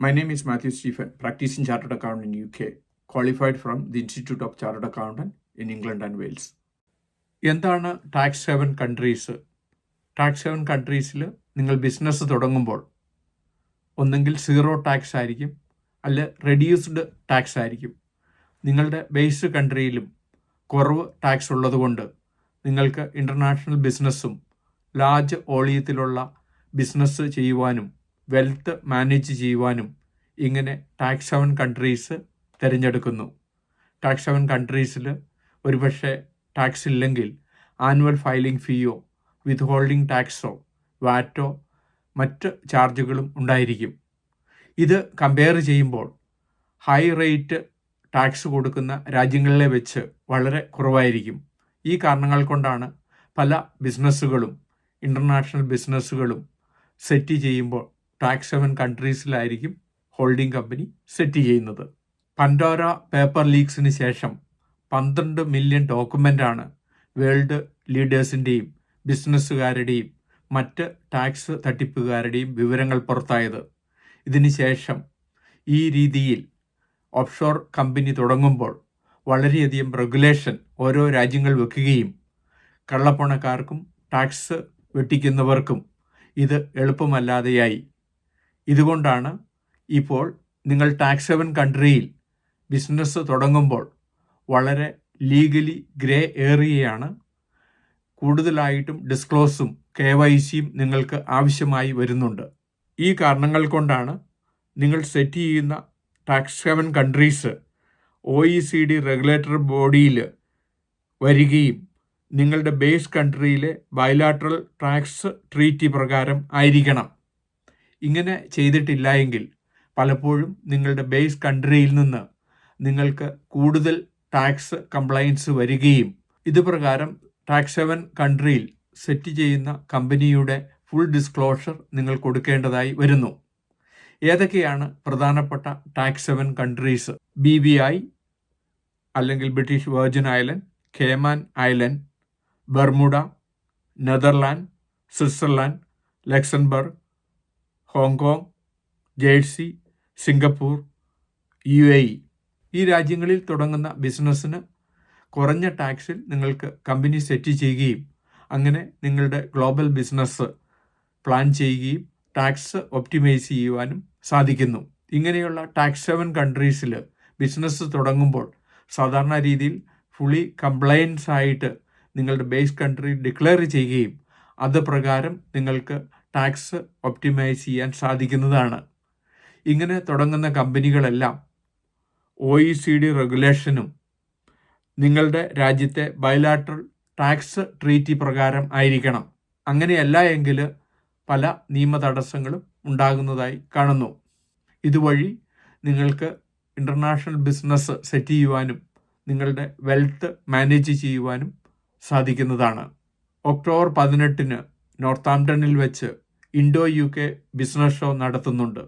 My name is Matthew Stephen, practicing chartered accountant in UK, qualified from the Institute of Chartered Accountant in England and Wales. എന്താണ് tax haven countries? Tax haven കൺട്രീസിൽ നിങ്ങൾ business തുടങ്ങുമ്പോൾ ഒന്നെങ്കിൽ zero tax ആയിരിക്കും, അല്ല reduced tax ആയിരിക്കും. നിങ്ങളുടെ base കൺട്രിയിലും കുറവ് ടാക്സ് ഉള്ളതുകൊണ്ട് നിങ്ങൾക്ക് ഇൻ്റർനാഷണൽ ബിസിനസ്സും ലാർജ് വോളിയത്തിലുള്ള ബിസിനസ് ചെയ്യുവാനും വെൽത്ത് മാനേജ് ചെയ്യുവാനും ഇങ്ങനെ ടാക്സ് ഹെവൻ കൺട്രീസ് തിരഞ്ഞെടുക്കുന്നു. ടാക്സ് ഹെവൻ കൺട്രീസിൽ ഒരുപക്ഷെ ടാക്സ് ഇല്ലെങ്കിൽ ആനുവൽ ഫയലിംഗ് ഫീയോ വിത്ത് ഹോൾഡിംഗ് ടാക്സോ വാറ്റോ മറ്റ് ചാർജുകളും ഉണ്ടായിരിക്കും. ഇത് കമ്പയർ ചെയ്യുമ്പോൾ ഹൈ റേറ്റ് ടാക്സ് കൊടുക്കുന്ന രാജ്യങ്ങളിലെ വെച്ച് വളരെ കുറവായിരിക്കും. ഈ കാരണങ്ങൾ കൊണ്ടാണ് പല ബിസിനസ്സുകളും ഇൻ്റർനാഷണൽ ബിസിനസ്സുകളും സെറ്റ് ചെയ്യുമ്പോൾ ടാക്സ് ഹെവൻ കൺട്രീസിലായിരിക്കും ഹോൾഡിംഗ് കമ്പനി സെറ്റ് ചെയ്യുന്നത്. പൻഡോര പേപ്പർ ലീക്സിന് ശേഷം 12 മില്യൺ ഡോക്യുമെൻ്റാണ് വേൾഡ് ലീഡേഴ്സിൻ്റെയും ബിസിനസ്സുകാരുടെയും മറ്റ് ടാക്സ് തട്ടിപ്പുകാരുടെയും വിവരങ്ങൾ പുറത്തായത്. ഇതിന് ശേഷം ഈ രീതിയിൽ ഓഫ്ഷോർ കമ്പനി തുടങ്ങുമ്പോൾ വളരെയധികം റെഗുലേഷൻ ഓരോ രാജ്യങ്ങൾ വെക്കുകയും കള്ളപ്പണക്കാർക്കും ടാക്സ് വെട്ടിക്കുന്നവർക്കും ഇത് എളുപ്പമല്ലാതെയായി. ഇതുകൊണ്ടാണ് ഇപ്പോൾ നിങ്ങൾ ടാക്സ് ഹെവൻ കൺട്രിയിൽ ബിസിനസ് തുടങ്ങുമ്പോൾ വളരെ ലീഗലി ഗ്രേ ഏറിയയാണ്. കൂടുതലായിട്ടും ഡിസ്ക്ലോസും KYCയും നിങ്ങൾക്ക് ആവശ്യമായി വരുന്നുണ്ട്. ഈ കാരണങ്ങൾ കൊണ്ടാണ് നിങ്ങൾ സെറ്റ് ചെയ്യുന്ന tax haven countries OECD regulatory ബോഡിയിൽ വരികയും നിങ്ങളുടെ ബേസ് കൺട്രിയിലെ ബൈലാട്രൽ ടാക്സ് ട്രീറ്റി പ്രകാരം ആയിരിക്കണം. ഇങ്ങനെ ചെയ്തിട്ടില്ല എങ്കിൽ പലപ്പോഴും നിങ്ങളുടെ ബേസ് കൺട്രിയിൽ നിന്ന് നിങ്ങൾക്ക് കൂടുതൽ ടാക്സ് കംപ്ലയൻസ് വരികയും ഇതുപ്രകാരം ടാക്സ് ഹെവൻ കൺട്രിയിൽ സെറ്റ് ചെയ്യുന്ന കമ്പനിയുടെ ഫുൾ ഡിസ്ക്ലോഷർ നിങ്ങൾ കൊടുക്കേണ്ടതായി വരുന്നു. ഏതൊക്കെയാണ് പ്രധാനപ്പെട്ട ടാക്സ് ഹെവൻ കൺട്രീസ്? BVI അല്ലെങ്കിൽ British virgin island, Cayman island, Bermuda, Netherland, Switzerland, Luxembourg, Hong Kong, jersey, Singapore, UAE. ഈ രാജ്യങ്ങളിൽ തുടങ്ങുന്ന ബിസിനസ്സിന് കുറഞ്ഞ ടാക്സിൽ നിങ്ങൾക്ക് കമ്പനി സെറ്റ് ചെയ്യുകയും അങ്ങനെ നിങ്ങളുടെ ഗ്ലോബൽ ബിസിനസ് പ്ലാൻ ചെയ്യുകയും ടാക്സ് ഒപ്റ്റിമൈസ് ചെയ്യുവാനും സാധിക്കുന്നു. ഇങ്ങനെയുള്ള ടാക്സ് ഹെവൻ കൺട്രീസിൽ ബിസിനസ് തുടങ്ങുമ്പോൾ സാധാരണ രീതിയിൽ ഫുള്ളി കംപ്ലയൻസ് ആയിട്ട് നിങ്ങളുടെ ബേസ് കൺട്രി ഡിക്ലെയർ ചെയ്യുകയും അത് പ്രകാരം നിങ്ങൾക്ക് ടാക്സ് ഒപ്റ്റിമൈസ് ചെയ്യാൻ സാധിക്കുന്നതാണ്. ഇങ്ങനെ തുടങ്ങുന്ന കമ്പനികളെല്ലാം OECD റെഗുലേഷനും നിങ്ങളുടെ രാജ്യത്തെ ബൈലാട്രൽ ടാക്സ് ട്രീറ്റി പ്രകാരം ആയിരിക്കണം. അങ്ങനെയല്ല എങ്കിൽ പല നിയമ തടസ്സങ്ങളും ഉണ്ടാകുന്നതായി കാണുന്നു. ഇതുവഴി നിങ്ങൾക്ക് ഇൻ്റർനാഷണൽ ബിസിനസ് സെറ്റ് ചെയ്യുവാനും നിങ്ങളുടെ വെൽത്ത് മാനേജ് ചെയ്യുവാനും സാധിക്കുന്നതാണ്. ഒക്ടോബർ 18 നോർത്താംപ്ടണിൽ വെച്ച് ഇൻഡോ UK ബിസിനസ് ഷോ നടത്തുന്നുണ്ട്.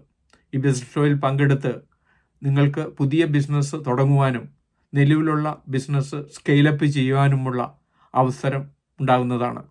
ഈ ബിസിനസ് ഷോയിൽ പങ്കെടുത്ത് നിങ്ങൾക്ക് പുതിയ ബിസിനസ് തുടങ്ങുവാനും നിലവിലുള്ള ബിസിനസ് സ്കെയിലപ്പ് ചെയ്യുവാനുമുള്ള അവസരം ഉണ്ടാകുന്നതാണ്.